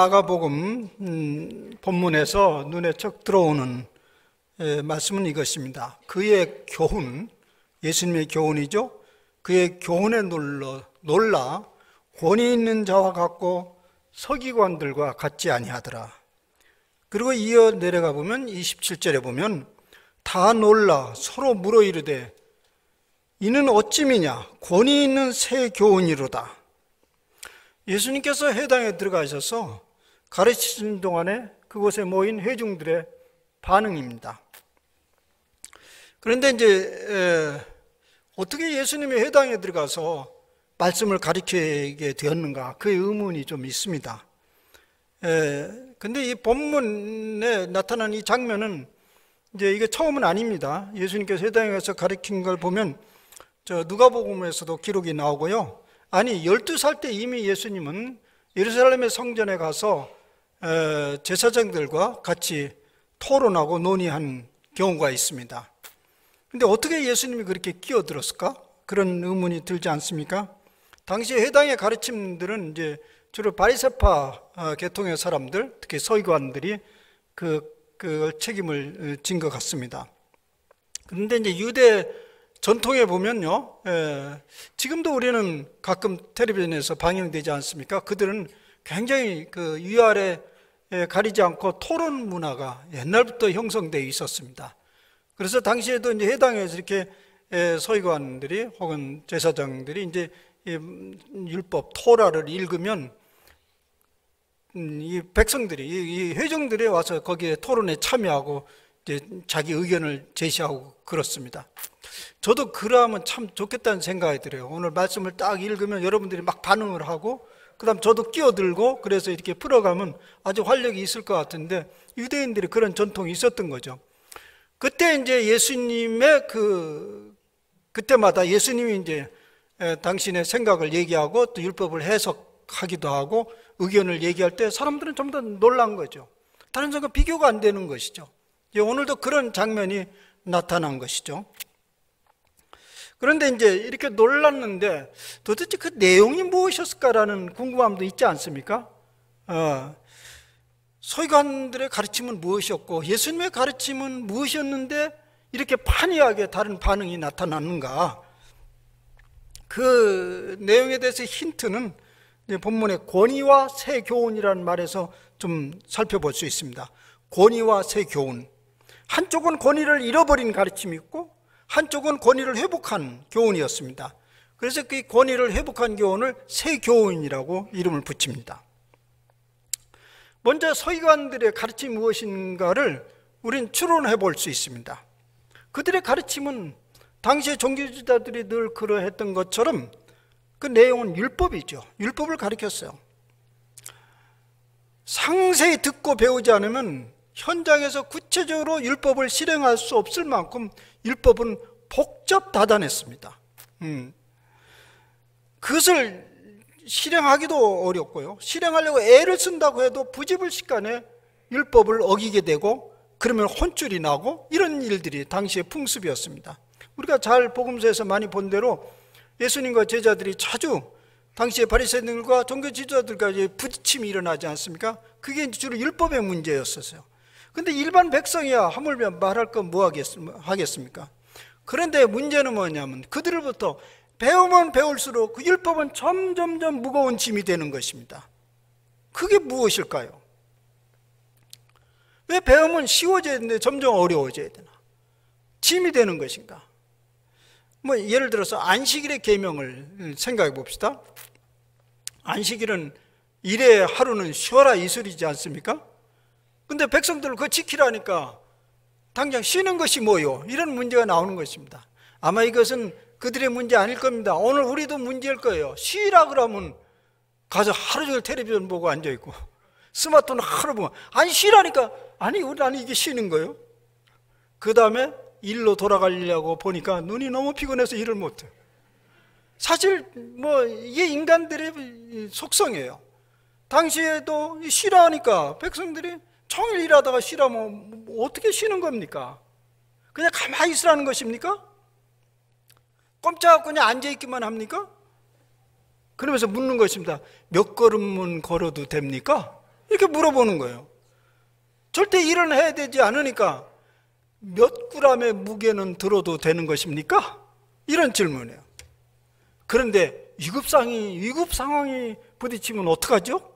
마가복음 본문에서 눈에 척 들어오는 말씀은 이것입니다. 그의 교훈, 예수님의 교훈이죠. 그의 교훈에 놀라 권위 있는 자와 같고 서기관들과 같지 아니하더라. 그리고 이어 내려가 보면 27절에 보면 다 놀라 서로 물어 이르되 이는 어찌미냐 권위 있는 새 교훈이로다. 예수님께서 회당에 들어가셔서 가르치시는 동안에 그곳에 모인 회중들의 반응입니다. 그런데 이제 어떻게 예수님이 회당에 들어가서 말씀을 가르치게 되었는가, 그 의문이 좀 있습니다. 근데 이 본문에 나타난 이 장면은 이제 이게 처음은 아닙니다. 예수님께서 회당에 가서 가르친 걸 보면 저 누가복음에서도 기록이 나오고요. 아니 12살 때 이미 예수님은 예루살렘의 성전에 가서 제사장들과 같이 토론하고 논의한 경우가 있습니다. 근데 어떻게 예수님이 그렇게 끼어들었을까? 그런 의문이 들지 않습니까? 당시 회당의 가르침들은 이제 주로 바리새파 계통의 사람들, 특히 서기관들이 그 책임을 진 것 같습니다. 그런데 이제 유대 전통에 보면요, 지금도 우리는 가끔 텔레비전에서 방영되지 않습니까? 그들은 굉장히 그 위아래 가리지 않고 토론 문화가 옛날부터 형성되어 있었습니다. 그래서 당시에도 이제 회당에서 이렇게 서기관들이 혹은 제사장들이 이제 율법 토라를 읽으면 이 백성들이, 이 회중들이 와서 거기에 토론에 참여하고 이제 자기 의견을 제시하고 그렇습니다. 저도 그러면 참 좋겠다는 생각이 들어요. 오늘 말씀을 딱 읽으면 여러분들이 막 반응을 하고, 그 다음 저도 끼어들고, 그래서 이렇게 풀어가면 아주 활력이 있을 것 같은데, 유대인들이 그런 전통이 있었던 거죠. 그때 이제 예수님의 그때마다 예수님이 이제 당신의 생각을 얘기하고 또 율법을 해석하기도 하고 의견을 얘기할 때 사람들은 전부 다 놀란 거죠. 다른 점과 비교가 안 되는 것이죠. 오늘도 그런 장면이 나타난 것이죠. 그런데 이제 이렇게 놀랐는데 도대체 그 내용이 무엇이었을까라는 궁금함도 있지 않습니까? 서기관들의 가르침은 무엇이었고 예수님의 가르침은 무엇이었는데 이렇게 판이하게 다른 반응이 나타났는가? 그 내용에 대해서 힌트는 본문의 권위와 새 교훈이라는 말에서 좀 살펴볼 수 있습니다. 권위와 새 교훈. 한쪽은 권위를 잃어버린 가르침이 있고 한쪽은 권위를 회복한 교훈이었습니다. 그래서 그 권위를 회복한 교훈을 새 교훈이라고 이름을 붙입니다. 먼저 서기관들의 가르침이 무엇인가를 우린 추론해 볼 수 있습니다. 그들의 가르침은 당시의 종교지도자들이 늘 그러했던 것처럼 그 내용은 율법이죠. 율법을 가르쳤어요. 상세히 듣고 배우지 않으면 현장에서 구체적으로 율법을 실행할 수 없을 만큼 율법은 복잡다단했습니다. 그것을 실행하기도 어렵고요. 실행하려고 애를 쓴다고 해도 부지불식간에 율법을 어기게 되고 그러면 혼쭐이 나고 이런 일들이 당시의 풍습이었습니다. 우리가 잘 복음서에서 많이 본 대로 예수님과 제자들이 자주 당시의 바리새인들과 종교 지도자들과 부딪힘이 일어나지 않습니까? 그게 주로 율법의 문제였었어요. 근데 일반 백성이야 하물며 말할 건 뭐 하겠습니까? 그런데 문제는 뭐냐면 그들로부터 배우면 배울수록 그 율법은 점점점 무거운 짐이 되는 것입니다. 그게 무엇일까요? 왜 배우면 쉬워져야 되는데 점점 어려워져야 되나? 짐이 되는 것인가? 뭐 예를 들어서 안식일의 계명을 생각해 봅시다. 안식일은 일의 하루는 쉬어라 이 소리지 않습니까? 근데 백성들을 그거 지키라니까 당장 쉬는 것이 뭐요? 이런 문제가 나오는 것입니다. 아마 이것은 그들의 문제 아닐 겁니다. 오늘 우리도 문제일 거예요. 쉬라 그러면 가서 하루 종일 텔레비전 보고 앉아있고 스마트폰 하루 보고 아니 쉬라니까 아니 이게 쉬는 거예요? 그 다음에 일로 돌아가려고 보니까 눈이 너무 피곤해서 일을 못해. 사실 뭐 이게 인간들의 속성이에요. 당시에도 쉬라 하니까 백성들이 종일 일하다가 쉬라면 어떻게 쉬는 겁니까? 그냥 가만히 있으라는 것입니까? 꼼짝없고 그냥 앉아있기만 합니까? 그러면서 묻는 것입니다. 몇 걸음은 걸어도 됩니까? 이렇게 물어보는 거예요. 절대 일을 해야 되지 않으니까 몇 g의 무게는 들어도 되는 것입니까? 이런 질문이에요. 그런데 위급 상황이 부딪히면 어떡하죠?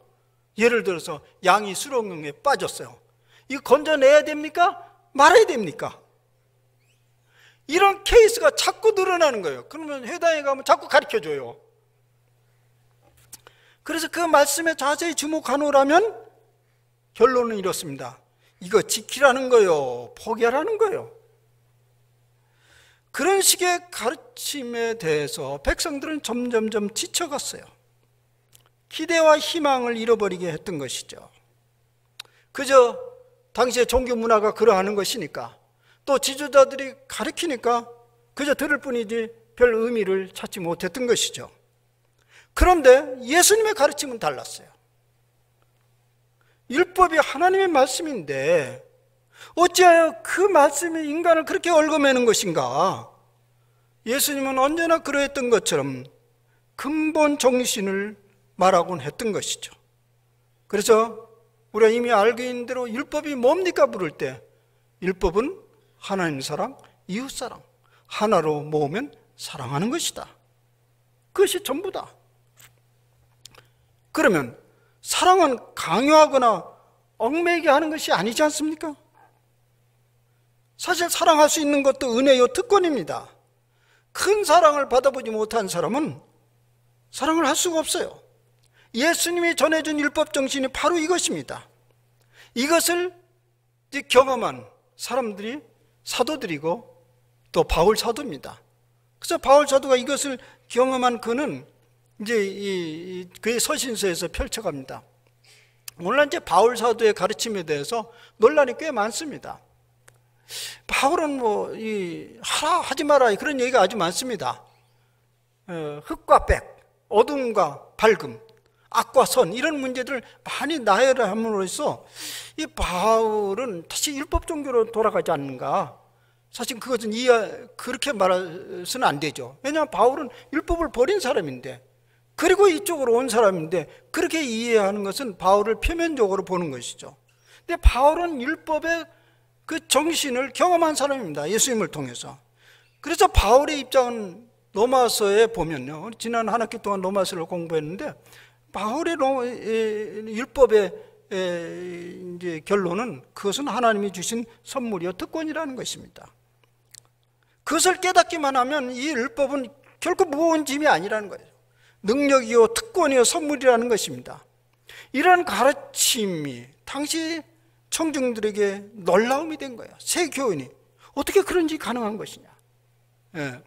예를 들어서 양이 수렁에 빠졌어요. 이거 건져내야 됩니까? 말아야 됩니까? 이런 케이스가 자꾸 늘어나는 거예요. 그러면 회당에 가면 자꾸 가르쳐줘요. 그래서 그 말씀에 자세히 주목하노라면 결론은 이렇습니다. 이거 지키라는 거예요, 포기하라는 거예요. 그런 식의 가르침에 대해서 백성들은 점점점 지쳐갔어요. 기대와 희망을 잃어버리게 했던 것이죠. 그저 당시의 종교 문화가 그러하는 것이니까, 또 지도자들이 가르치니까 그저 들을 뿐이지 별 의미를 찾지 못했던 것이죠. 그런데 예수님의 가르침은 달랐어요. 율법이 하나님의 말씀인데 어찌하여 그 말씀이 인간을 그렇게 얽어매는 것인가? 예수님은 언제나 그러했던 것처럼 근본 정신을 말하곤 했던 것이죠. 그래서 우리가 이미 알고 있는 대로 율법이 뭡니까 부를 때 율법은 하나님 사랑, 이웃 사랑, 하나로 모으면 사랑하는 것이다. 그것이 전부다. 그러면 사랑은 강요하거나 얽매이게 하는 것이 아니지 않습니까? 사실 사랑할 수 있는 것도 은혜요, 특권입니다. 큰 사랑을 받아보지 못한 사람은 사랑을 할 수가 없어요. 예수님이 전해준 율법 정신이 바로 이것입니다. 이것을 경험한 사람들이 사도들이고 또 바울 사도입니다. 그래서 바울 사도가 이것을 경험한 그는 이제 그의 서신서에서 펼쳐갑니다. 오늘 이제 바울 사도의 가르침에 대해서 논란이 꽤 많습니다. 바울은 하라 하지 마라 그런 얘기가 아주 많습니다. 흑과 백, 어둠과 밝음, 악과 선 이런 문제들을 많이 나열함으로써 이 바울은 다시 율법 종교로 돌아가지 않는가? 사실 그것은 그렇게 말해서는 안 되죠. 왜냐하면 바울은 율법을 버린 사람인데, 그리고 이쪽으로 온 사람인데, 그렇게 이해하는 것은 바울을 표면적으로 보는 것이죠. 근데 바울은 율법의 그 정신을 경험한 사람입니다. 예수님을 통해서. 그래서 바울의 입장은 로마서에 보면요, 지난 한 학기 동안 로마서를 공부했는데 바울의 율법의 이제 결론은 그것은 하나님이 주신 선물이요, 특권이라는 것입니다. 그것을 깨닫기만 하면 이 율법은 결코 무거운 짐이 아니라는 거예요. 능력이요, 특권이요, 선물이라는 것입니다. 이런 가르침이 당시 청중들에게 놀라움이 된 거예요. 새 교인이 어떻게 그런지 가능한 것이냐. 예.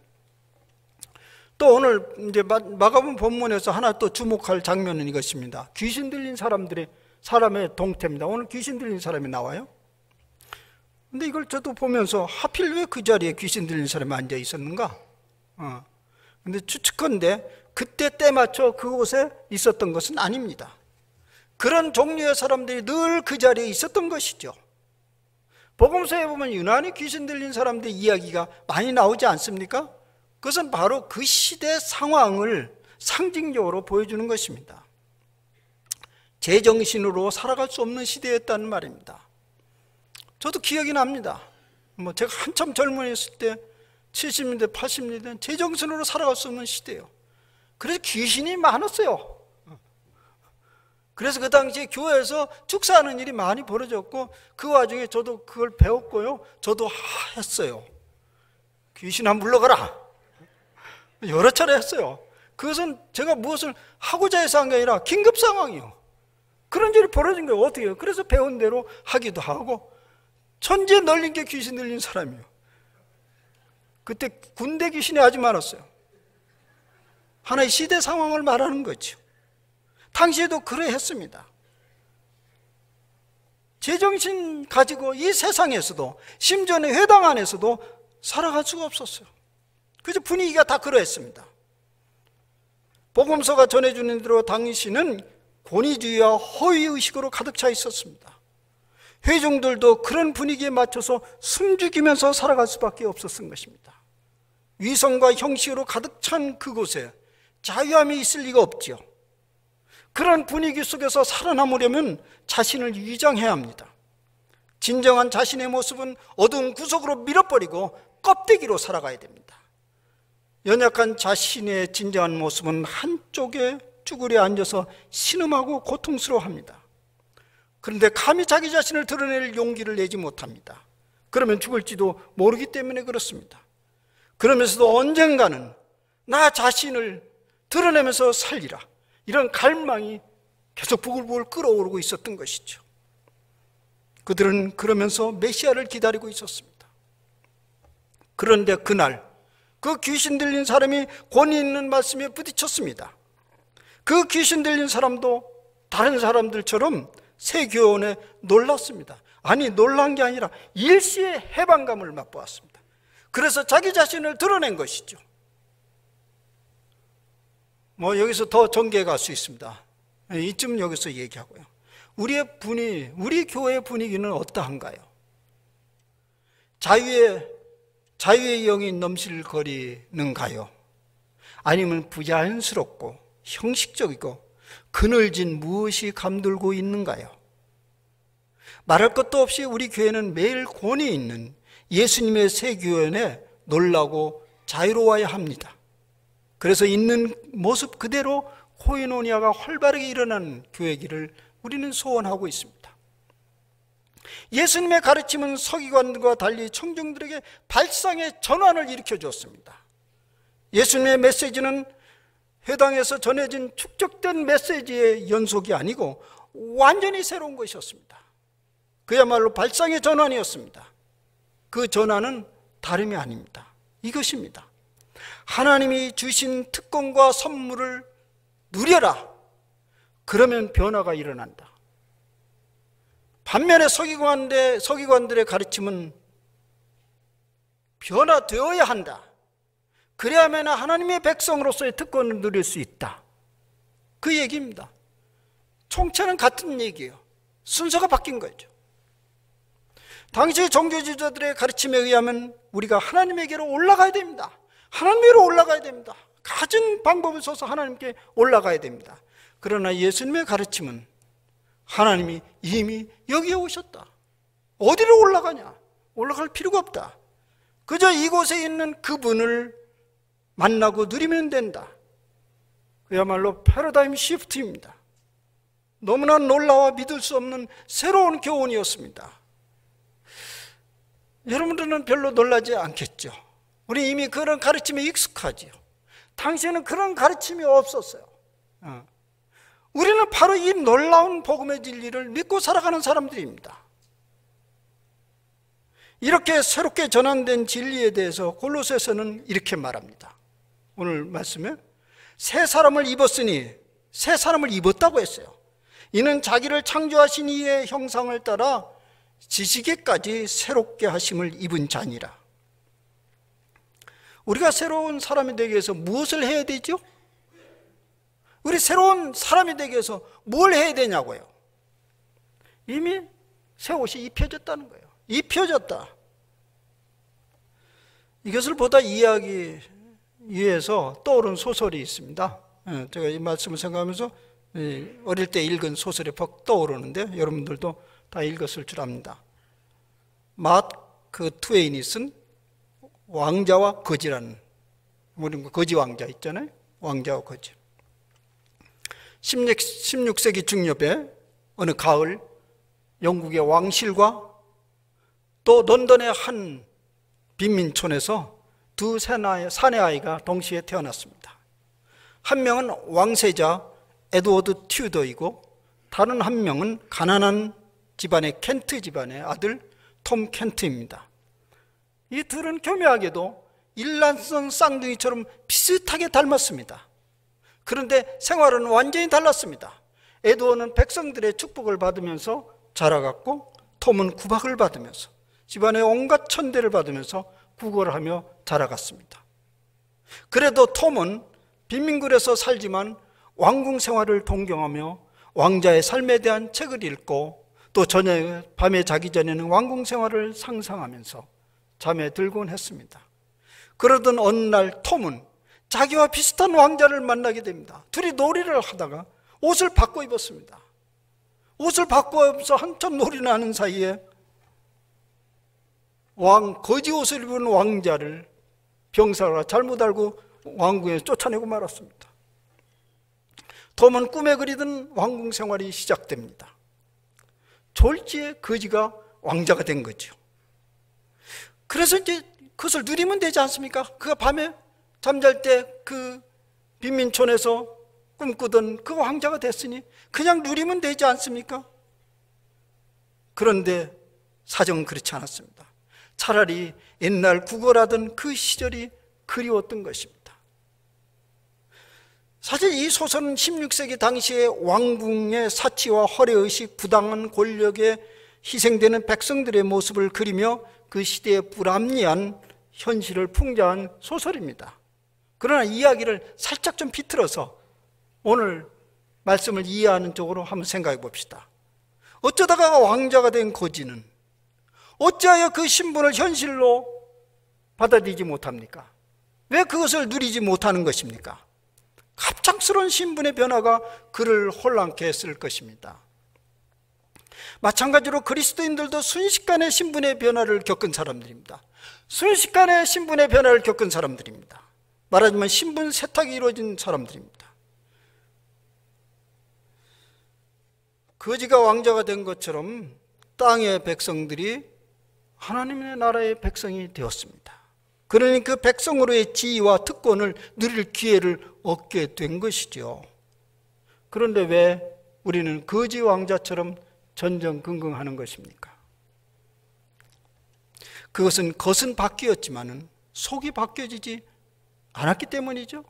또 오늘 이제 마가복음 본문에서 하나 또 주목할 장면은 이것입니다. 귀신 들린 사람의 동태입니다. 오늘 귀신 들린 사람이 나와요. 근데 이걸 저도 보면서 하필 왜 그 자리에 귀신 들린 사람이 앉아 있었는가? 근데 추측컨대 그때 때 맞춰 그곳에 있었던 것은 아닙니다. 그런 종류의 사람들이 늘 그 자리에 있었던 것이죠. 복음서에 보면 유난히 귀신 들린 사람들 이야기가 많이 나오지 않습니까? 그것은 바로 그 시대 상황을 상징적으로 보여주는 것입니다. 제정신으로 살아갈 수 없는 시대였다는 말입니다. 저도 기억이 납니다. 제가 한참 젊은이였을 때 70년대, 80년대 제정신으로 살아갈 수 없는 시대예요. 그래서 귀신이 많았어요. 그래서 그 당시에 교회에서 축사하는 일이 많이 벌어졌고, 그 와중에 저도 그걸 배웠고요, 저도 했어요. 귀신아 물러가라, 여러 차례 했어요. 그것은 제가 무엇을 하고자 해서 한 게 아니라 긴급 상황이요, 그런 일이 벌어진 거예요. 어떻게 해요? 그래서 배운 대로 하기도 하고, 천지에 널린 게 귀신 들린 사람이요. 그때 군대 귀신이 아주 많았어요. 하나의 시대 상황을 말하는 거죠. 당시에도 그래 했습니다. 제정신 가지고 이 세상에서도, 심지어는 회당 안에서도 살아갈 수가 없었어요. 그래서 분위기가 다 그러했습니다. 복음서가 전해주는 대로 당시는 권위주의와 허위의식으로 가득 차 있었습니다. 회중들도 그런 분위기에 맞춰서 숨죽이면서 살아갈 수밖에 없었던 것입니다. 위선과 형식으로 가득 찬 그곳에 자유함이 있을 리가 없지요. 그런 분위기 속에서 살아남으려면 자신을 위장해야 합니다. 진정한 자신의 모습은 어두운 구석으로 밀어버리고 껍데기로 살아가야 됩니다. 연약한 자신의 진정한 모습은 한쪽에 쭈그려 앉아서 신음하고 고통스러워합니다. 그런데 감히 자기 자신을 드러낼 용기를 내지 못합니다. 그러면 죽을지도 모르기 때문에 그렇습니다. 그러면서도 언젠가는 나 자신을 드러내면서 살리라, 이런 갈망이 계속 부글부글 끓어오르고 있었던 것이죠. 그들은 그러면서 메시아를 기다리고 있었습니다. 그런데 그날 그 귀신 들린 사람이 권위 있는 말씀에 부딪혔습니다. 그 귀신 들린 사람도 다른 사람들처럼 새 교훈에 놀랐습니다. 아니, 놀란 게 아니라 일시의 해방감을 맛보았습니다. 그래서 자기 자신을 드러낸 것이죠. 여기서 더 전개해 갈 수 있습니다. 이쯤 여기서 얘기하고요. 우리 교회의 분위기는 어떠한가요? 자유의 영이 넘실거리는가요? 아니면 부자연스럽고 형식적이고 그늘진 무엇이 감돌고 있는가요? 말할 것도 없이 우리 교회는 매일 권위 있는 예수님의 새 교훈에 놀라고 자유로워야 합니다. 그래서 있는 모습 그대로 코이노니아가 활발하게 일어나는 교회기를 우리는 소원하고 있습니다. 예수님의 가르침은 서기관과 달리 청중들에게 발상의 전환을 일으켜 주었습니다. 예수님의 메시지는 회당에서 전해진 축적된 메시지의 연속이 아니고 완전히 새로운 것이었습니다. 그야말로 발상의 전환이었습니다. 그 전환은 다름이 아닙니다. 이것입니다. 하나님이 주신 특권과 선물을 누려라. 그러면 변화가 일어난다. 반면에 서기관들의 가르침은 변화되어야 한다. 그래야만 하나님의 백성으로서의 특권을 누릴 수 있다. 그 얘기입니다. 총체는 같은 얘기예요. 순서가 바뀐 거죠. 당시 종교지도자들의 가르침에 의하면 우리가 하나님에게로 올라가야 됩니다. 하나님께로 올라가야 됩니다. 가진 방법을 써서 하나님께 올라가야 됩니다. 그러나 예수님의 가르침은 하나님이 이미 여기에 오셨다. 어디로 올라가냐? 올라갈 필요가 없다. 그저 이곳에 있는 그분을 만나고 누리면 된다. 그야말로 패러다임 시프트입니다. 너무나 놀라워 믿을 수 없는 새로운 교훈이었습니다. 여러분들은 별로 놀라지 않겠죠. 우리 이미 그런 가르침에 익숙하지요. 당시에는 그런 가르침이 없었어요. 우리는 바로 이 놀라운 복음의 진리를 믿고 살아가는 사람들입니다. 이렇게 새롭게 전환된 진리에 대해서 골로새서는 이렇게 말합니다. 오늘 말씀에 새 사람을 입었으니, 새 사람을 입었다고 했어요. 이는 자기를 창조하신 이의 형상을 따라 지식에까지 새롭게 하심을 입은 자니라. 우리가 새로운 사람이 되기 위해서 무엇을 해야 되죠? 우리 새로운 사람이 되기 위해서 뭘 해야 되냐고요. 이미 새 옷이 입혀졌다는 거예요. 입혀졌다. 이것을 보다 이해하기 위해서 떠오른 소설이 있습니다. 제가 이 말씀을 생각하면서 어릴 때 읽은 소설이 퍽 떠오르는데 여러분들도 다 읽었을 줄 압니다. 마크 트웨인이 쓴 왕자와 거지라는, 우리 거지 왕자 있잖아요. 왕자와 거지. 16세기 중엽에 어느 가을 영국의 왕실과 또 런던의 한 빈민촌에서 두 사내 아이가 동시에 태어났습니다. 한 명은 왕세자 에드워드 튜더이고 다른 한 명은 가난한 집안의 켄트 집안의 아들 톰 켄트입니다. 이 둘은 교묘하게도 일란성 쌍둥이처럼 비슷하게 닮았습니다. 그런데 생활은 완전히 달랐습니다. 에드워드는 백성들의 축복을 받으면서 자라갔고 톰은 구박을 받으면서 집안의 온갖 천대를 받으면서 구걸을 하며 자라갔습니다. 그래도 톰은 빈민굴에서 살지만 왕궁 생활을 동경하며 왕자의 삶에 대한 책을 읽고 또 밤에 자기 전에는 왕궁 생활을 상상하면서 잠에 들곤 했습니다. 그러던 어느 날 톰은 자기와 비슷한 왕자를 만나게 됩니다. 둘이 놀이를 하다가 옷을 바꿔 입었습니다. 옷을 바꿔 입어서 한참 놀이나 하는 사이에 거지 옷을 입은 왕자를 병사가 잘못 알고 왕궁에서 쫓아내고 말았습니다. 톰은 꿈에 그리던 왕궁 생활이 시작됩니다. 졸지에 거지가 왕자가 된 거죠. 그래서 이제 그것을 누리면 되지 않습니까? 그가 밤에 잠잘 때 그 빈민촌에서 꿈꾸던 그 왕자가 됐으니 그냥 누리면 되지 않습니까? 그런데 사정은 그렇지 않았습니다. 차라리 옛날 구걸하던 그 시절이 그리웠던 것입니다. 사실 이 소설은 16세기 당시의 왕궁의 사치와 허례의식, 부당한 권력에 희생되는 백성들의 모습을 그리며 그 시대의 불합리한 현실을 풍자한 소설입니다. 그러나 이야기를 살짝 좀 비틀어서 오늘 말씀을 이해하는 쪽으로 한번 생각해 봅시다. 어쩌다가 왕자가 된 거지는 어찌하여 그 신분을 현실로 받아들이지 못합니까? 왜 그것을 누리지 못하는 것입니까? 갑작스러운 신분의 변화가 그를 혼란케 했을 것입니다. 마찬가지로 그리스도인들도 순식간에 신분의 변화를 겪은 사람들입니다. 순식간에 신분의 변화를 겪은 사람들입니다. 말하자면 신분 세탁이 이루어진 사람들입니다. 거지가 왕자가 된 것처럼 땅의 백성들이 하나님의 나라의 백성이 되었습니다. 그러니 그 백성으로의 지위와 특권을 누릴 기회를 얻게 된 것이죠. 그런데 왜 우리는 거지 왕자처럼 전전긍긍하는 것입니까? 그것은 겉은 바뀌었지만은 속이 바뀌어지지 않았기 때문이죠.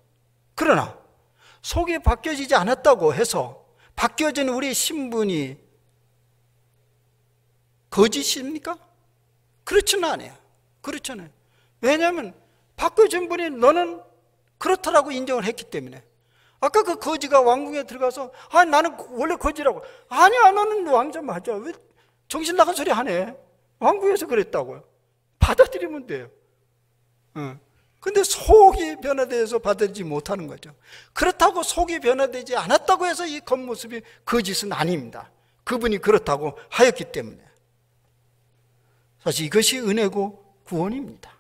그러나 속이 바뀌어지지 않았다고 해서 바뀌어진 우리의 신분이 거짓입니까? 그렇지는 않아요. 그렇잖아요. 왜냐하면 바뀌어진 분이 너는 그렇다라고 인정을 했기 때문에. 아까 그 거지가 왕궁에 들어가서 나는 원래 거지라고. 아니야, 너는 왕자 맞아. 왜 정신 나간 소리 하네. 왕궁에서 그랬다고요. 받아들이면 돼요. 근데 속이 변화되어서 받아들이지 못하는 거죠. 그렇다고 속이 변화되지 않았다고 해서 이 겉모습이 거짓은 아닙니다. 그분이 그렇다고 하였기 때문에. 사실 이것이 은혜고 구원입니다.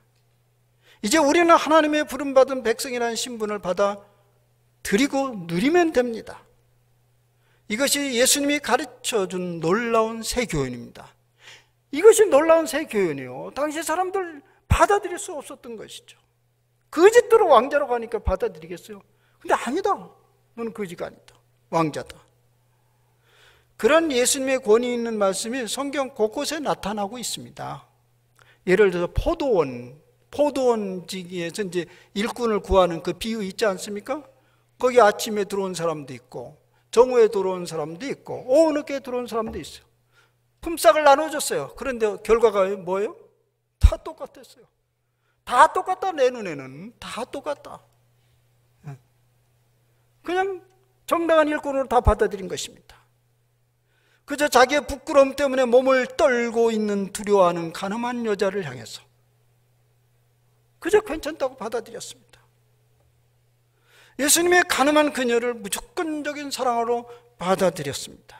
이제 우리는 하나님의 부름받은 백성이라는 신분을 받아 드리고 누리면 됩니다. 이것이 예수님이 가르쳐준 놀라운 새 교훈입니다. 이것이 놀라운 새 교훈이요. 당시 사람들 받아들일 수 없었던 것이죠. 거짓대로 왕자라고 하니까 받아들이겠어요? 근데 아니다. 너는 거지가 아니다. 왕자다. 그런 예수님의 권위 있는 말씀이 성경 곳곳에 나타나고 있습니다. 예를 들어서 포도원지기에서 이제 일꾼을 구하는 그 비유 있지 않습니까? 거기 아침에 들어온 사람도 있고 정오에 들어온 사람도 있고 오후 늦게 들어온 사람도 있어요. 품삯을 나눠줬어요. 그런데 결과가 뭐예요? 다 똑같았어요. 다 똑같다. 내 눈에는 다 똑같다. 그냥 정당한 일꾼으로 다 받아들인 것입니다. 그저 자기의 부끄러움 때문에 몸을 떨고 있는 두려워하는 가늠한 여자를 향해서 그저 괜찮다고 받아들였습니다. 예수님의 가늠한 그녀를 무조건적인 사랑으로 받아들였습니다.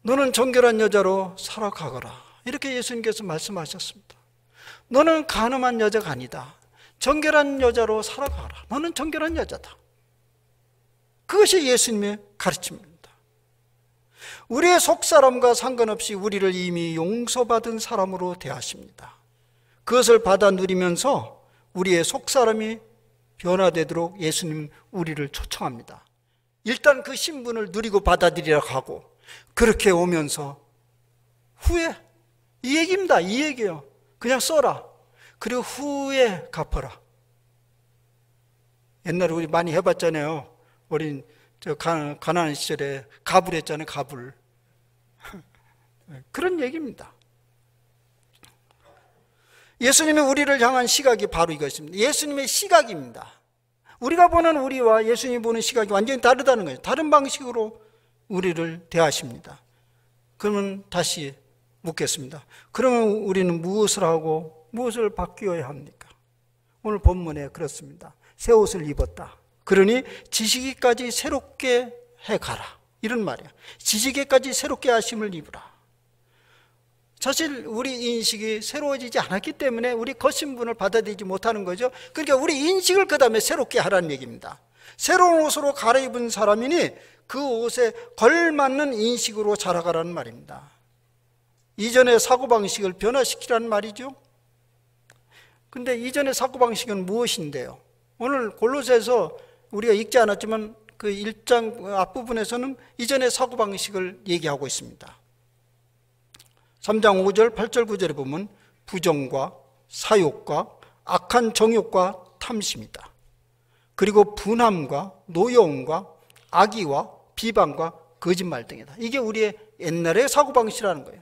너는 정결한 여자로 살아가거라. 이렇게 예수님께서 말씀하셨습니다. 너는 가늠한 여자가 아니다. 정결한 여자로 살아가라. 너는 정결한 여자다. 그것이 예수님의 가르침입니다. 우리의 속사람과 상관없이 우리를 이미 용서받은 사람으로 대하십니다. 그것을 받아 누리면서 우리의 속사람이 변화되도록 예수님은 우리를 초청합니다. 일단 그 신분을 누리고 받아들이라고 하고 그렇게 오면서 후에 이 얘기입니다. 이 얘기예요. 그냥 써라. 그리고 후에 갚아라. 옛날에 우리 많이 해봤잖아요. 어린 가난한 시절에 가불 했잖아요. 가불. 그런 얘기입니다. 예수님이 우리를 향한 시각이 바로 이것입니다. 예수님의 시각입니다. 우리가 보는 우리와 예수님이 보는 시각이 완전히 다르다는 거예요. 다른 방식으로 우리를 대하십니다. 그러면 다시 묻겠습니다. 그러면 우리는 무엇을 하고 무엇을 바뀌어야 합니까? 오늘 본문에 그렇습니다. 새 옷을 입었다. 그러니 지식이까지 새롭게 해가라, 이런 말이야. 지식에까지 새롭게 하심을 입으라. 사실 우리 인식이 새로워지지 않았기 때문에 우리 겉신분을 받아들이지 못하는 거죠. 그러니까 우리 인식을 그 다음에 새롭게 하라는 얘기입니다. 새로운 옷으로 갈아입은 사람이니 그 옷에 걸맞는 인식으로 자라가라는 말입니다. 이전의 사고방식을 변화시키라는 말이죠. 근데 이전의 사고방식은 무엇인데요? 오늘 골로새에서 우리가 읽지 않았지만 그 1장 앞부분에서는 이전의 사고방식을 얘기하고 있습니다. 3장 5절, 8절, 9절에 보면 부정과 사욕과 악한 정욕과 탐심이다. 그리고 분함과 노여움과 악의와 비방과 거짓말 등이다. 이게 우리의 옛날의 사고방식이라는 거예요.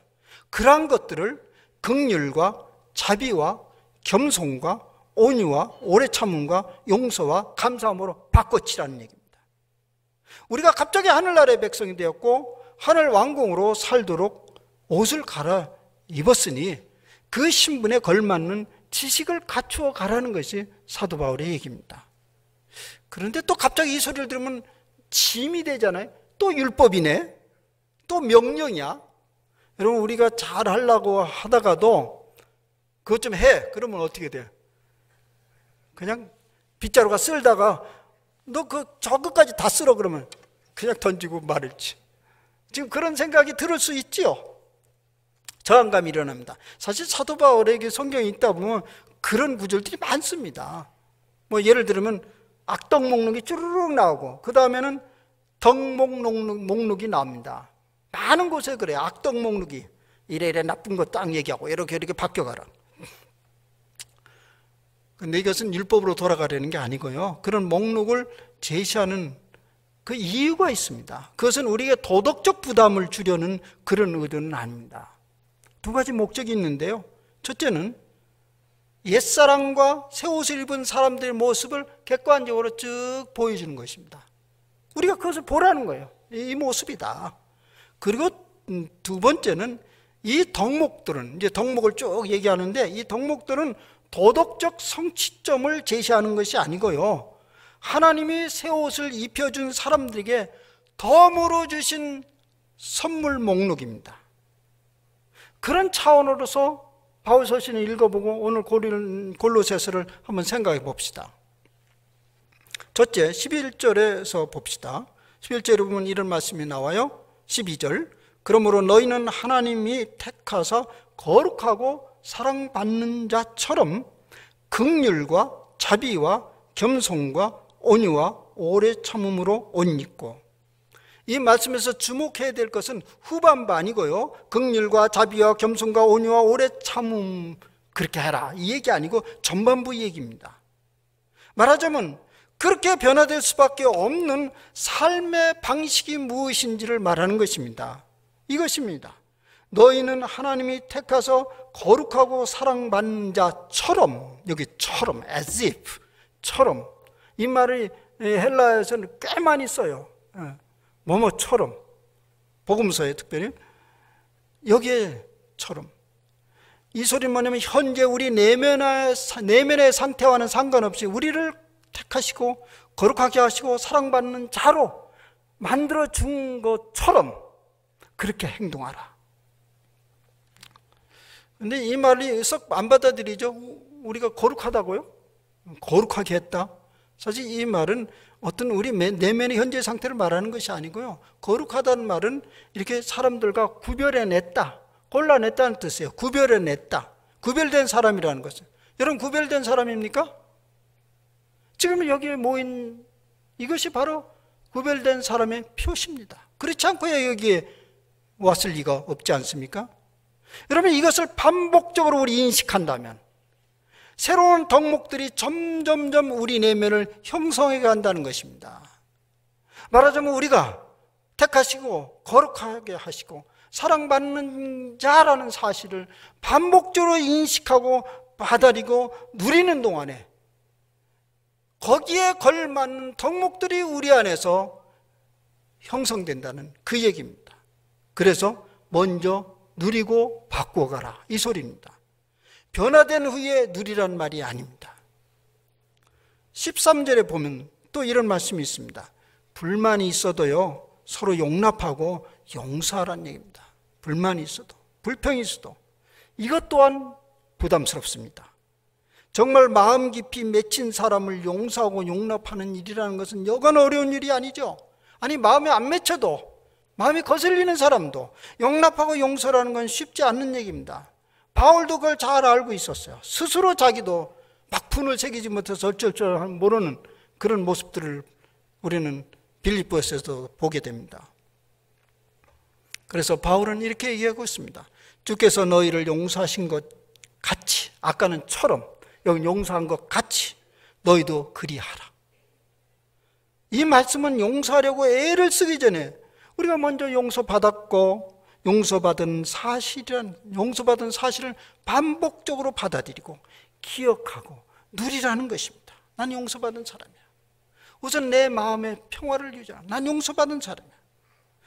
그러한 것들을 긍휼과 자비와 겸손과 온유와 오래 참음과 용서와 감사함으로 바꿔치라는 얘기입니다. 우리가 갑자기 하늘나라의 백성이 되었고 하늘 왕궁으로 살도록 옷을 갈아입었으니 그 신분에 걸맞는 지식을 갖추어 가라는 것이 사도 바울의 얘기입니다. 그런데 또 갑자기 이 소리를 들으면 짐이 되잖아요. 또 율법이네, 또 명령이야. 여러분, 우리가 잘 하려고 하다가도 그것 좀 해, 그러면 어떻게 돼? 그냥 빗자루가 쓸다가 너 저 끝까지 다 쓸어, 그러면 그냥 던지고 말을지. 지금 그런 생각이 들을 수 있지요. 저항감이 일어납니다. 사실 사도 바울에게 성경에 있다 보면 그런 구절들이 많습니다. 뭐 예를 들면 악덕 목록이 쭈르륵 나오고 그 다음에는 덕목 목록이 나옵니다. 많은 곳에 그래요. 악덕 목록이 이래 나쁜 거 딱 얘기하고 이렇게 바뀌어가라. 근데 이것은 율법으로 돌아가려는 게 아니고요, 그런 목록을 제시하는 그 이유가 있습니다. 그것은 우리에게 도덕적 부담을 주려는 그런 의도는 아닙니다. 두 가지 목적이 있는데요. 첫째는 옛사람과 새 옷을 입은 사람들의 모습을 객관적으로 쭉 보여주는 것입니다. 우리가 그것을 보라는 거예요. 이 모습이다. 그리고 두 번째는 이 덕목들은, 이제 덕목을 쭉 얘기하는데, 이 덕목들은 도덕적 성취점을 제시하는 것이 아니고요, 하나님이 새 옷을 입혀준 사람들에게 덤으로 주신 선물 목록입니다. 그런 차원으로서 바울 서신을 읽어보고 오늘 골로새서를 한번 생각해 봅시다. 첫째, 11절에서 봅시다. 11절에 보면 이런 말씀이 나와요. 12절, 그러므로 너희는 하나님이 택하사 거룩하고 사랑받는 자처럼 긍휼과 자비와 겸손과 온유와 오래 참음으로 옷 입고, 이 말씀에서 주목해야 될 것은 후반반이고요, 긍휼과 자비와 겸손과 온유와 오래 참음 그렇게 해라, 이 얘기 아니고 전반부 얘기입니다. 말하자면 그렇게 변화될 수밖에 없는 삶의 방식이 무엇인지를 말하는 것입니다. 이것입니다. 너희는 하나님이 택하서 거룩하고 사랑받는 자처럼, 여기 처럼, as if, 처럼, 이 말이 헬라에서는 꽤 많이 써요. 뭐뭐처럼, 복음서에 특별히 여기에 처럼. 이 소리는 뭐냐면 현재 우리 내면의 상태와는 상관없이 우리를 택하시고 거룩하게 하시고 사랑받는 자로 만들어준 것처럼 그렇게 행동하라. 근데 이 말이 썩 안 받아들이죠. 우리가 거룩하다고요? 거룩하게 했다. 사실 이 말은 어떤 우리 내면의 현재 상태를 말하는 것이 아니고요, 거룩하다는 말은 이렇게 사람들과 구별해냈다, 골라냈다는 뜻이에요. 구별해냈다, 구별된 사람이라는 것은. 여러분, 구별된 사람입니까? 지금 여기에 모인 이것이 바로 구별된 사람의 표시입니다. 그렇지 않고야 여기에 왔을 리가 없지 않습니까? 여러분, 이것을 반복적으로 우리 인식한다면 새로운 덕목들이 점점점 우리 내면을 형성해 간다는 것입니다. 말하자면 우리가 택하시고 거룩하게 하시고 사랑받는 자라는 사실을 반복적으로 인식하고 받아들이고 누리는 동안에 거기에 걸맞는 덕목들이 우리 안에서 형성된다는 그 얘기입니다. 그래서 먼저 누리고 바꿔가라, 이 소리입니다. 변화된 후에 누리란 말이 아닙니다. 13절에 보면 또 이런 말씀이 있습니다. 불만이 있어도요, 서로 용납하고 용서하라는 얘기입니다. 불만이 있어도, 불평이 있어도. 이것 또한 부담스럽습니다. 정말 마음 깊이 맺힌 사람을 용서하고 용납하는 일이라는 것은 여간 어려운 일이 아니죠. 아니, 마음에 안 맺혀도, 마음이 거슬리는 사람도 용납하고 용서라는 건 쉽지 않는 얘기입니다. 바울도 그걸 잘 알고 있었어요. 스스로 자기도 막분을 새기지 못해서 어쩔 줄 모르는 그런 모습들을 우리는 빌립보에서도 보게 됩니다. 그래서 바울은 이렇게 얘기하고 있습니다. 주께서 너희를 용서하신 것 같이, 아까는 처럼, 여기 용서한 것 같이 너희도 그리하라. 이 말씀은 용서하려고 애를 쓰기 전에 우리가 먼저 용서받았고 용서받은 사실을 반복적으로 받아들이고 기억하고 누리라는 것입니다. 난 용서받은 사람이야. 우선 내 마음의 평화를 유지하라. 난 용서받은 사람이야.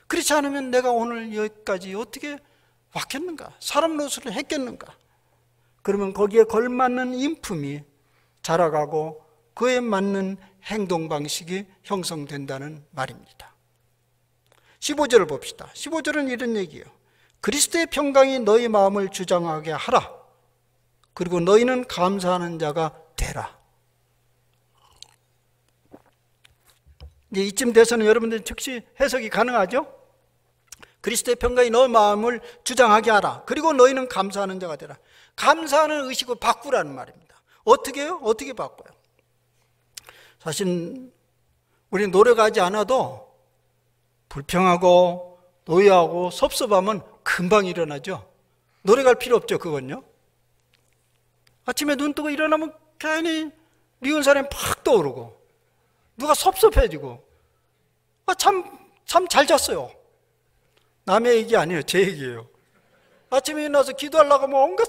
그렇지 않으면 내가 오늘 여기까지 어떻게 왔겠는가? 사람 노릇을 했겠는가? 그러면 거기에 걸맞는 인품이 자라가고 그에 맞는 행동 방식이 형성된다는 말입니다. 15절을 봅시다. 15절은 이런 얘기예요. 그리스도의 평강이 너희 마음을 주장하게 하라. 그리고 너희는 감사하는 자가 되라. 이제 이쯤 돼서는 여러분들 즉시 해석이 가능하죠? 그리스도의 평강이 너희 마음을 주장하게 하라. 그리고 너희는 감사하는 자가 되라. 감사하는 의식을 바꾸라는 말입니다. 어떻게 해요? 어떻게 바꿔요? 사실 우리 노력하지 않아도 불평하고 노여하고 섭섭하면 금방 일어나죠. 노력할 필요 없죠. 그건요. 아침에 눈 뜨고 일어나면 괜히 미운 사람이 팍 떠오르고 누가 섭섭해지고 참 잘 잤어요. 남의 얘기 아니에요. 제 얘기예요. 아침에 일어나서 기도하려고 하면 온갖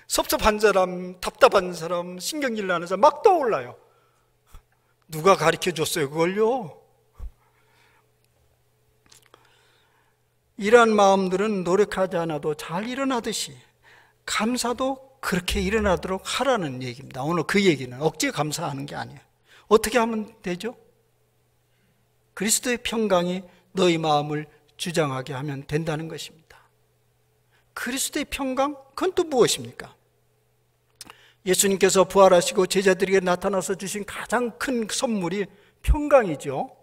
섭섭한 사람, 답답한 사람, 신경질 나는 사람 막 떠올라요. 누가 가르쳐줬어요 그걸요? 이러한 마음들은 노력하지 않아도 잘 일어나듯이 감사도 그렇게 일어나도록 하라는 얘기입니다. 오늘 그 얘기는 억지에 감사하는 게 아니에요. 어떻게 하면 되죠? 그리스도의 평강이 너희 마음을 주장하게 하면 된다는 것입니다. 그리스도의 평강? 그건 또 무엇입니까? 예수님께서 부활하시고 제자들에게 나타나서 주신 가장 큰 선물이 평강이죠.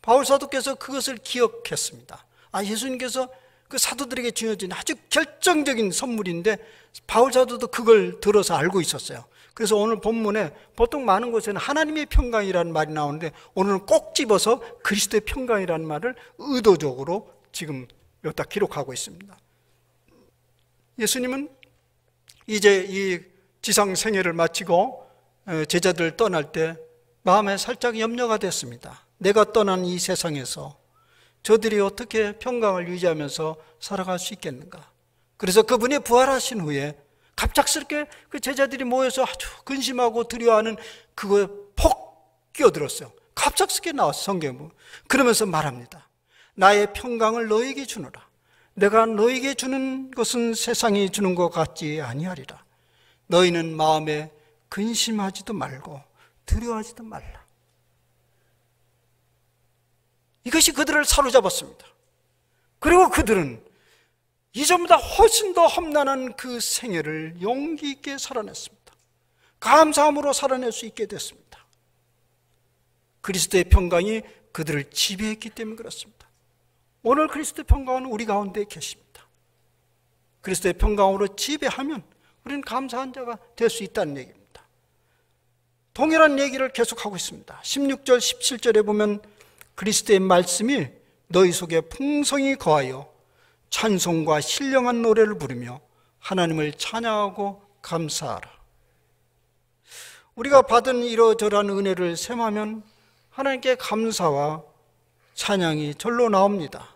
바울 사도께서 그것을 기억했습니다. 예수님께서 그 사도들에게 주어진 아주 결정적인 선물인데 바울 사도도 그걸 들어서 알고 있었어요. 그래서 오늘 본문에 보통 많은 곳에는 하나님의 평강이라는 말이 나오는데 오늘은 꼭 집어서 그리스도의 평강이라는 말을 의도적으로 지금 여기다 기록하고 있습니다. 예수님은 이제 이 지상 생애를 마치고 제자들 떠날 때 마음에 살짝 염려가 됐습니다. 내가 떠난 이 세상에서 저들이 어떻게 평강을 유지하면서 살아갈 수 있겠는가? 그래서 그분이 부활하신 후에 갑작스럽게 그 제자들이 모여서 아주 근심하고 두려워하는 그거에 폭 끼어들었어요. 갑작스럽게 나왔어요. 성경에. 그러면서 말합니다. 나의 평강을 너에게 주노라. 내가 너에게 주는 것은 세상이 주는 것 같지 아니하리라. 너희는 마음에 근심하지도 말고 두려워하지도 말라. 이것이 그들을 사로잡았습니다. 그리고 그들은 이전보다 훨씬 더 험난한 그 생애를 용기 있게 살아냈습니다. 감사함으로 살아낼 수 있게 됐습니다. 그리스도의 평강이 그들을 지배했기 때문에 그렇습니다. 오늘 그리스도의 평강은 우리 가운데 계십니다. 그리스도의 평강으로 지배하면 우리는 감사한 자가 될 수 있다는 얘기입니다. 동일한 얘기를 계속하고 있습니다. 16절, 17절에 보면 그리스도의 말씀이 너희 속에 풍성히 거하여 찬송과 신령한 노래를 부르며 하나님을 찬양하고 감사하라. 우리가 받은 이러저러한 은혜를 셈하면 하나님께 감사와 찬양이 절로 나옵니다.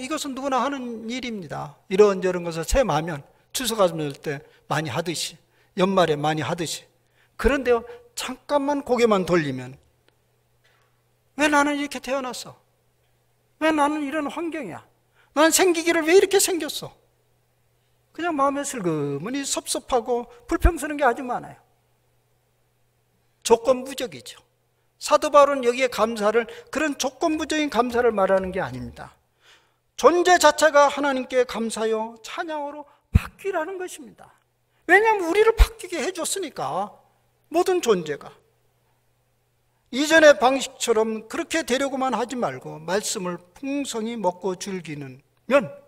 이것은 누구나 하는 일입니다. 이런저런 것을 셈하면 추석할 때 많이 하듯이, 연말에 많이 하듯이. 그런데요, 잠깐만 고개만 돌리면 왜 나는 이렇게 태어났어? 왜 나는 이런 환경이야? 나는 생기기를 왜 이렇게 생겼어? 그냥 마음에 슬그머니 섭섭하고 불평스러운 게 아주 많아요. 조건부적이죠. 사도 바울은 여기에 감사를 그런 조건부적인 감사를 말하는 게 아닙니다. 존재 자체가 하나님께 감사요 찬양으로 바뀌라는 것입니다. 왜냐하면 우리를 바뀌게 해줬으니까. 모든 존재가 이전의 방식처럼 그렇게 되려고만 하지 말고 말씀을 풍성히 먹고 즐기면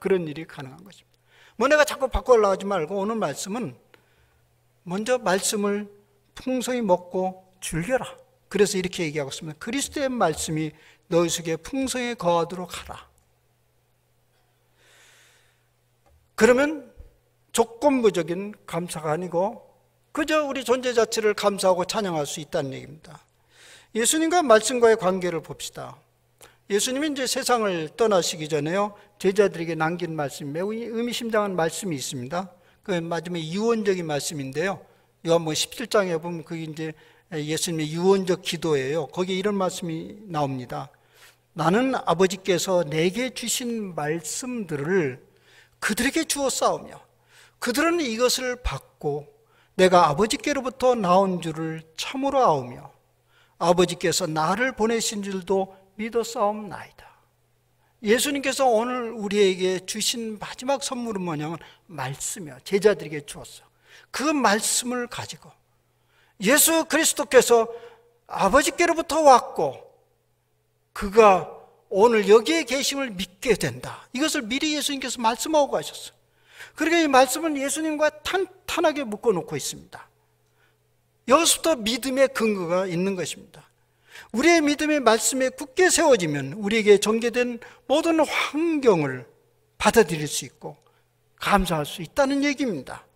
그런 일이 가능한 것입니다. 뭐 내가 자꾸 바꾸려고 하지 말고 오늘 말씀은 먼저 말씀을 풍성히 먹고 즐겨라. 그래서 이렇게 얘기하고 있습니다. 그리스도의 말씀이 너희 속에 풍성히 거하도록 하라. 그러면 조건부적인 감사가 아니고 그저 우리 존재 자체를 감사하고 찬양할 수 있다는 얘기입니다. 예수님과 말씀과의 관계를 봅시다. 예수님이 이제 세상을 떠나시기 전에요, 제자들에게 남긴 말씀, 매우 의미심장한 말씀이 있습니다. 그 마지막에 유언적인 말씀인데요. 요한복음 17장에 보면 그게 이제 예수님의 유언적 기도예요. 거기에 이런 말씀이 나옵니다. 나는 아버지께서 내게 주신 말씀들을 그들에게 주었사오며 그들은 이것을 받고 내가 아버지께로부터 나온 줄을 참으로 아오며 아버지께서 나를 보내신 줄도 믿었사옵나이다. 예수님께서 오늘 우리에게 주신 마지막 선물은 뭐냐면 말씀이요. 제자들에게 주었어요. 그 말씀을 가지고 예수 그리스도께서 아버지께로부터 왔고 그가 오늘 여기에 계심을 믿게 된다. 이것을 미리 예수님께서 말씀하고 가셨어요. 그러니까 이 말씀은 예수님과 탄탄하게 묶어놓고 있습니다. 여기서부터 믿음의 근거가 있는 것입니다. 우리의 믿음의 말씀에 굳게 세워지면 우리에게 전개된 모든 환경을 받아들일 수 있고 감사할 수 있다는 얘기입니다.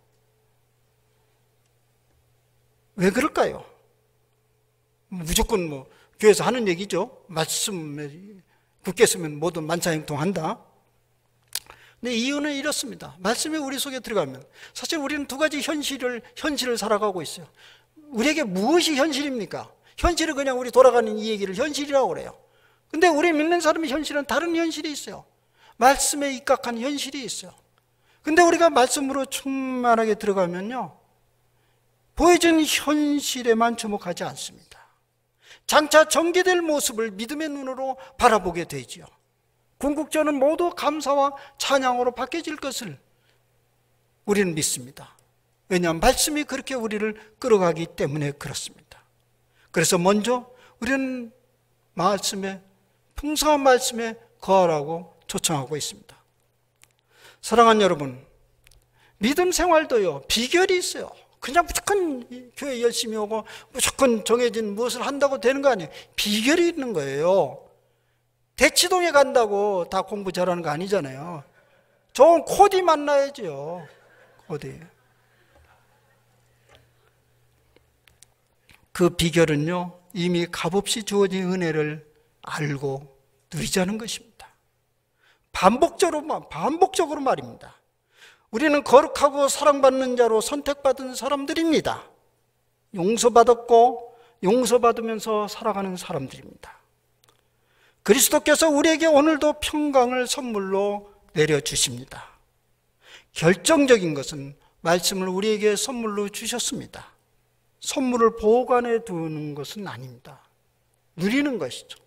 왜 그럴까요? 무조건 교회에서 하는 얘기죠. 말씀에 굳게 서면 모든 만사형통한다. 근데 이유는 이렇습니다. 말씀이 우리 속에 들어가면 사실 우리는 두 가지 현실을 살아가고 있어요. 우리에게 무엇이 현실입니까? 현실은 그냥 우리 돌아가는 이 얘기를 현실이라고 그래요. 근데 우리 믿는 사람의 현실은 다른 현실이 있어요. 말씀에 입각한 현실이 있어요. 근데 우리가 말씀으로 충만하게 들어가면요, 보여진 현실에만 주목하지 않습니다. 장차 전개될 모습을 믿음의 눈으로 바라보게 되지요. 궁극적으로는 모두 감사와 찬양으로 바뀌어질 것을 우리는 믿습니다. 왜냐하면 말씀이 그렇게 우리를 끌어가기 때문에 그렇습니다. 그래서 먼저 우리는 말씀에, 풍성한 말씀에 거하라고 초청하고 있습니다. 사랑하는 여러분, 믿음 생활도요, 비결이 있어요. 그냥 무조건 교회 열심히 오고 무조건 정해진 무엇을 한다고 되는 거 아니에요. 비결이 있는 거예요. 대치동에 간다고 다 공부 잘하는 거 아니잖아요. 좋은 코디 만나야죠. 코디. 그 비결은요, 이미 값없이 주어진 은혜를 알고 누리자는 것입니다. 반복적으로 말입니다. 우리는 거룩하고 사랑받는 자로 선택받은 사람들입니다. 용서받았고 용서받으면서 살아가는 사람들입니다. 그리스도께서 우리에게 오늘도 평강을 선물로 내려주십니다. 결정적인 것은 말씀을 우리에게 선물로 주셨습니다. 선물을 보관해 두는 것은 아닙니다. 누리는 것이죠.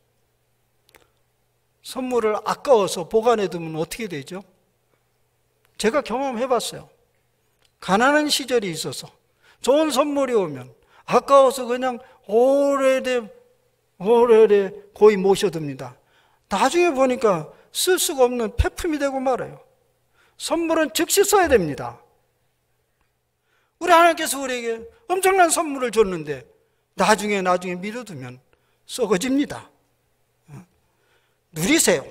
선물을 아까워서 보관해 두면 어떻게 되죠? 제가 경험해 봤어요. 가난한 시절이 있어서 좋은 선물이 오면 아까워서 그냥 오래돼 거의 모셔둡니다. 나중에 보니까 쓸 수가 없는 폐품이 되고 말아요. 선물은 즉시 써야 됩니다. 우리 하나님께서 우리에게 엄청난 선물을 줬는데 나중에 미뤄두면 썩어집니다. 누리세요.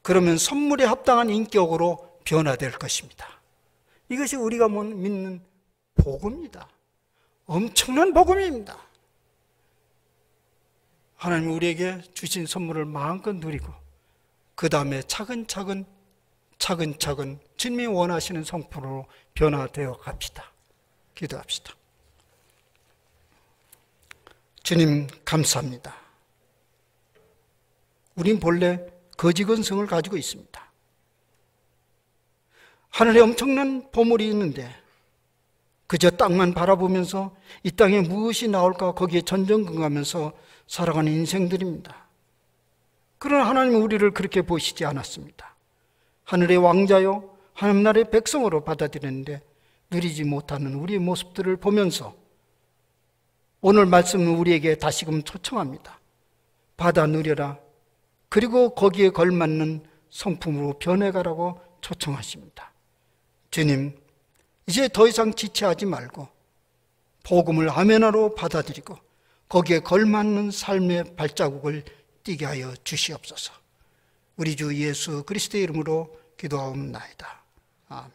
그러면 선물에 합당한 인격으로 변화될 것입니다. 이것이 우리가 믿는 복음입니다. 엄청난 복음입니다. 하나님 우리에게 주신 선물을 마음껏 누리고 그 다음에 차근차근 주님이 원하시는 성품으로 변화되어 갑시다. 기도합시다. 주님 감사합니다. 우린 본래 거지건성을 가지고 있습니다. 하늘에 엄청난 보물이 있는데 그저 땅만 바라보면서 이 땅에 무엇이 나올까 거기에 전전긍긍하면서 살아가는 인생들입니다. 그러나 하나님은 우리를 그렇게 보시지 않았습니다. 하늘의 왕자요 하늘나라의 백성으로 받아들였는데 누리지 못하는 우리의 모습들을 보면서 오늘 말씀은 우리에게 다시금 초청합니다. 받아 누려라. 그리고 거기에 걸맞는 성품으로 변해가라고 초청하십니다. 주님, 이제 더 이상 지체하지 말고 복음을 아멘하로 받아들이고 거기에 걸맞는 삶의 발자국을 띄게 하여 주시옵소서. 우리 주 예수 그리스도의 이름으로 기도하옵나이다. 아멘.